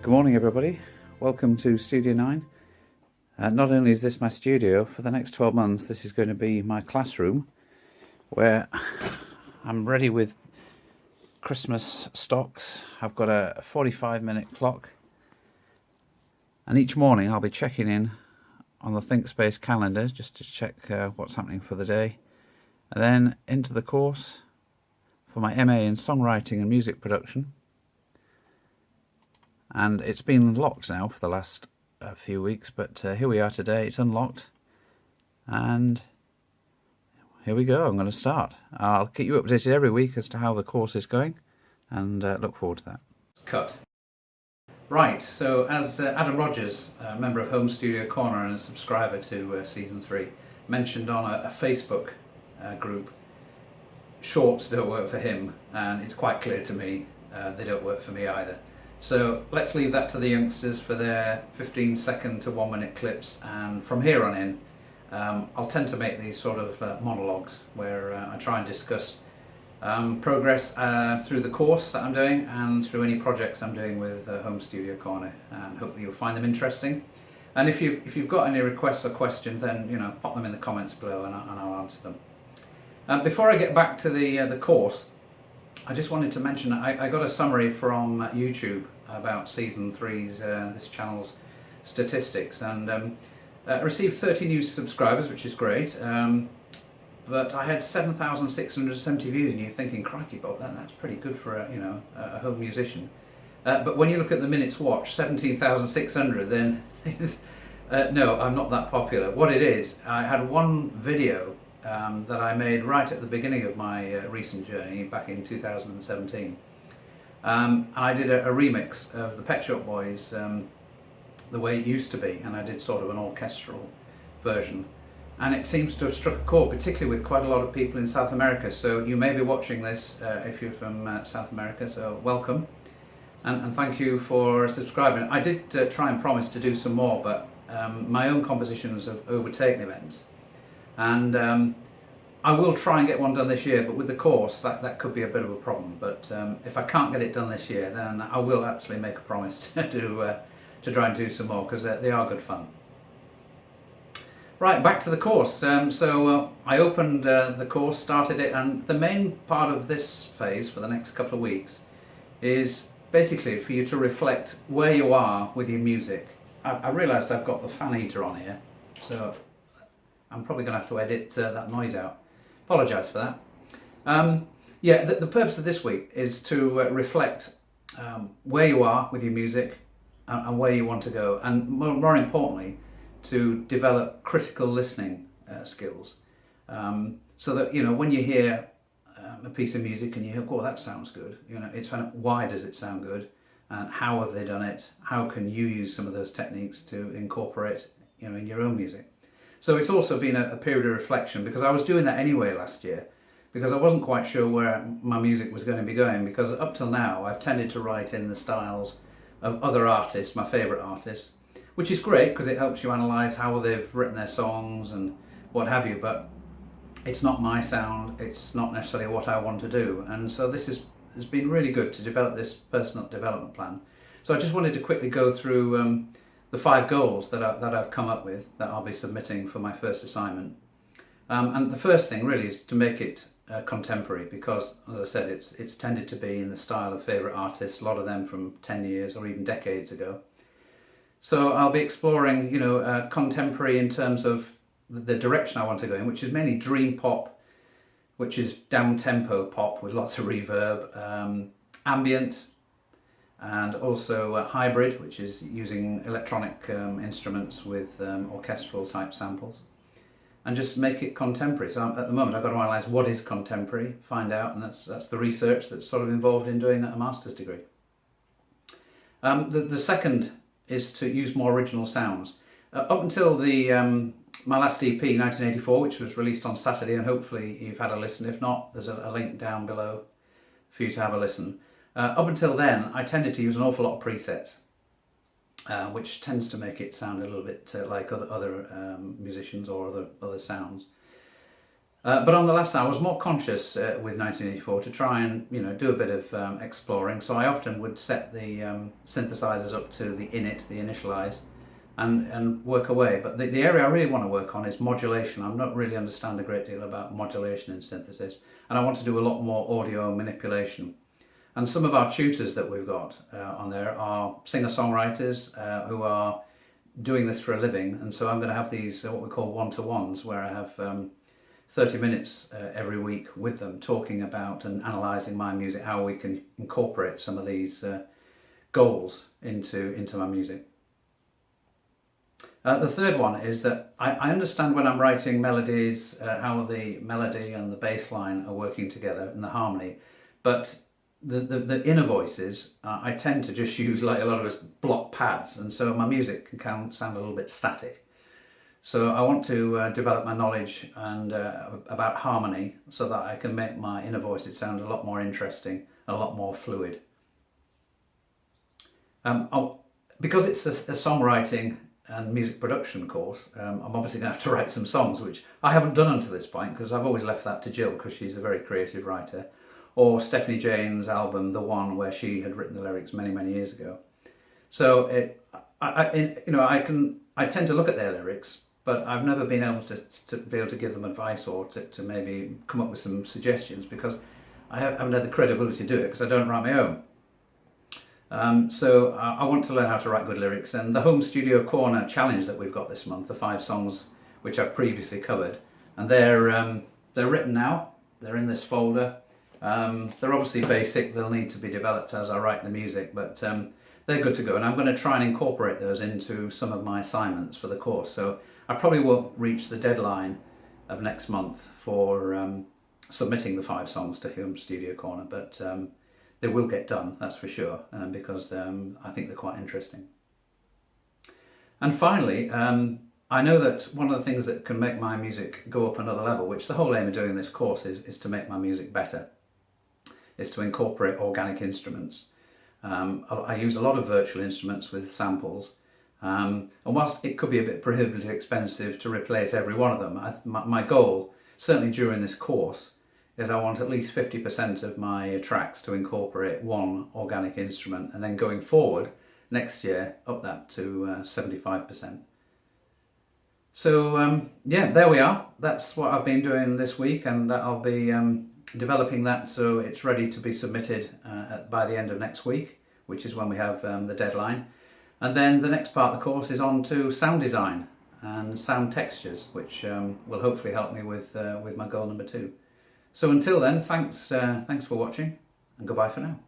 Good morning, everybody. Welcome to Studio 9. Not only is this my studio, for the next 12 months this is going to be my classroom where I'm ready with Christmas stocks. I've got a 45-minute clock, and each morning I'll be checking in on the ThinkSpace calendar just to check what's happening for the day, and then into the course for my MA in Songwriting and Music Production. And it's been locked now for the last few weeks, but here we are today. It's unlocked, and here we go. I'm going to start. I'll keep you updated every week as to how the course is going, and look forward to that. Cut. Right, so as Adam Rogers, a member of Home Studio Corner and a subscriber to Season 3, mentioned on a Facebook group, shorts don't work for him, and it's quite clear to me they don't work for me either. So let's leave that to the youngsters for their 15-second to 1-minute clips, and from here on in I'll tend to make these sort of monologues where I try and discuss progress through the course that I'm doing and through any projects I'm doing with Home Studio Corner, and hopefully you'll find them interesting. And if you've got any requests or questions, then pop them in the comments below and I'll answer them. Before I get back to the course, I just wanted to mention I got a summary from YouTube about Season 3's this channel's statistics, and I received 30 new subscribers, which is great, but I had 7,670 views, and you're thinking, crikey Bob, that's pretty good for a home musician. But when you look at the minutes watched, 17,600, then no, I'm not that popular. What it is, I had one video that I made right at the beginning of my recent journey back in 2017. I did a remix of the Pet Shop Boys, The Way It Used to Be, and I did sort of an orchestral version. And it seems to have struck a chord, particularly with quite a lot of people in South America. So you may be watching this if you're from South America, so welcome. And thank you for subscribing. I did try and promise to do some more, but my own compositions have overtaken events. And I will try and get one done this year, but with the course that could be a bit of a problem. But if I can't get it done this year, then I will absolutely make a promise to try and do some more, because they are good fun. Right, back to the course. So I opened the course, started it, and the main part of this phase for the next couple of weeks is basically for you to reflect where you are with your music. I realised I've got the fan heater on here, so I'm probably going to have to edit that noise out. Apologise for that. Yeah, the purpose of this week is to reflect where you are with your music and where you want to go, and more importantly, to develop critical listening skills, so that when you hear a piece of music and you hear, oh, that sounds good, it's kind of, why does it sound good, and how have they done it? How can you use some of those techniques to incorporate in your own music? So it's also been a period of reflection, because I was doing that anyway last year, because I wasn't quite sure where my music was going to be going, because up till now I've tended to write in the styles of other artists, my favourite artists, which is great because it helps you analyse how they've written their songs and what have you, but it's not my sound, it's not necessarily what I want to do. And so this has been really good to develop this personal development plan. So I just wanted to quickly go through the 5 goals that I've come up with that I'll be submitting for my first assignment. And the first thing really is to make it contemporary, because as I said, it's tended to be in the style of favourite artists, a lot of them from 10 years or even decades ago. So I'll be exploring contemporary in terms of the direction I want to go in, which is mainly dream pop, which is down-tempo pop with lots of reverb, ambient, and also hybrid, which is using electronic instruments with orchestral type samples, and just make it contemporary. So at the moment I've got to analyse what is contemporary, find out, and that's the research that's sort of involved in doing a master's degree. The second is to use more original sounds. Up until my last EP, 1984, which was released on Saturday, and hopefully you've had a listen. If not, there's a link down below for you to have a listen. Up until then, I tended to use an awful lot of presets, which tends to make it sound a little bit like other musicians or other sounds. But on the last I was more conscious with 1984 to try and do a bit of exploring. So I often would set the synthesizers up to the init, the initialize, and work away. But the area I really want to work on is modulation. I'm not really understand a great deal about modulation in synthesis, and I want to do a lot more audio manipulation. And some of our tutors that we've got on there are singer-songwriters who are doing this for a living, and so I'm going to have these what we call one-to-ones, where I have 30 minutes every week with them talking about and analysing my music, how we can incorporate some of these goals into my music. The third one is that I understand when I'm writing melodies how the melody and the bass line are working together in the harmony, but the inner voices, I tend to just use like a lot of us block pads, and so my music can sound a little bit static. So I want to develop my knowledge and about harmony so that I can make my inner voices sound a lot more interesting, a lot more fluid. Because it's a songwriting and music production course, I'm obviously going to have to write some songs, which I haven't done until this point because I've always left that to Jill because she's a very creative writer. Or Stephanie Jane's album, The One, where she had written the lyrics many, many years ago. So I tend to look at their lyrics, but I've never been able to give them advice or to maybe come up with some suggestions because I haven't had the credibility to do it because I don't write my own. So I want to learn how to write good lyrics, and the Home Studio Corner challenge that we've got this month, the 5 songs which I've previously covered, and they're written now. They're in this folder. They're obviously basic. They'll need to be developed as I write the music, but they're good to go, and I'm going to try and incorporate those into some of my assignments for the course. So I probably won't reach the deadline of next month for submitting the 5 songs to Home Studio Corner, but they will get done, that's for sure, because I think they're quite interesting. And finally, I know that one of the things that can make my music go up another level, which the whole aim of doing this course is to make my music better, is to incorporate organic instruments. I use a lot of virtual instruments with samples, and whilst it could be a bit prohibitively expensive to replace every one of them, my goal, certainly during this course, is I want at least 50% of my tracks to incorporate one organic instrument, and then going forward next year up that to 75%. So yeah, there we are. That's what I've been doing this week, and I'll be developing that so it's ready to be submitted by the end of next week, which is when we have the deadline. And then the next part of the course is on to sound design and sound textures, which will hopefully help me with my goal number 2. So until then, thanks for watching, and goodbye for now.